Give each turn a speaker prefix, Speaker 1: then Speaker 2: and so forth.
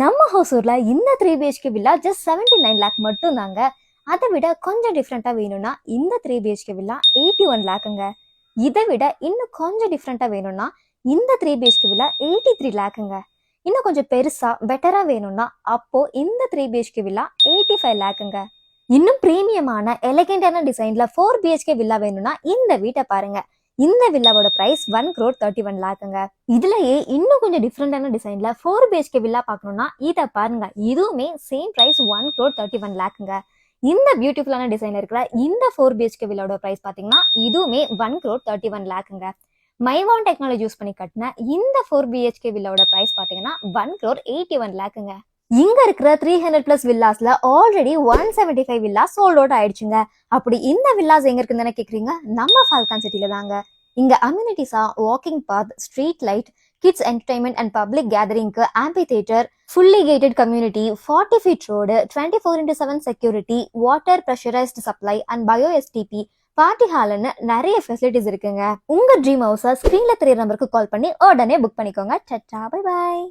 Speaker 1: நம்ம ஹோசூர்ல இந்த 3 BHK villa just 79 lakh மட்டும் தாங்க. அதை விட கொஞ்சம் டிஃப்ரெண்டா வேணும்னா இந்த 3 BHK வில்லா 81 லேக்குங்க. இதை விட இன்னும் கொஞ்சம் டிஃப்ரெண்டா வேணும்னா இந்த 3 BHK வில்லா 83 லேக்குங்க. இன்னும் கொஞ்சம் பெருசா பெட்டரா வேணும்னா அப்போ இந்த 3 BHK வில்லா 85 லேக்குங்க. இன்னும் பிரீமியமான எலகெண்டான டிசைன்ல 4 BHK வில்லா வேணும்னா இந்த வீட்டை பாருங்க. இந்த வில்லாவோட பிரைஸ் 1,31 லேக்குங்க. இதுலயே இன்னும் கொஞ்சம் டிஃப்ரெண்டான டிசைன்ல 4 BHK வில்லா பார்க்கணும்னா இதை பாருங்க. இதுவுமே சேம் பிரைஸ் 1,31 லேக்குங்க. இந்த பியூட்டிஃபுல்லான டிசைன் இருக்கிற இந்த 4 BHK வில்லாவோட பிரைஸ் பாத்தீங்கன்னா இதுவுமே 1,31 லேக்குங்க. மைவான் டெக்னாலஜி யூஸ் பண்ணி கட்டின இந்த 4 BHK வில்லாவோட பிரைஸ் பாத்தீங்கன்னா 1,81 லேக்குங்க. இங்க இருக்கிற 300+ வில்லாஸ்ல ஆல்ரெடி 175 வில்லாஸ் சோல்ட் அவுட் ஆயிடுச்சுங்க. அப்படி இந்த வில்லாஸ் எங்க இருக்குன்னு கேக்குறீங்க? நம்ம ஃபால்கான் சிட்டில தாங்க. இங்க அம்யூனிட்டிஸா walking path, street light, kids entertainment and public கேதரிங்க்கு amphitheatre, fully gated community, 40 feet road, 24x7 security, water pressurised supply and bio STP, party ஹால்னு நிறைய ஃபெசிலிட்டிஸ் இருக்குங்க. உங்க ட்ரீம் ஹவுஸை ஸ்கிரீன்ல தெரியற நம்பருக்கு கால் பண்ணி உடனே புக் பண்ணிக்கோங்க. Ta-ta, bye bye.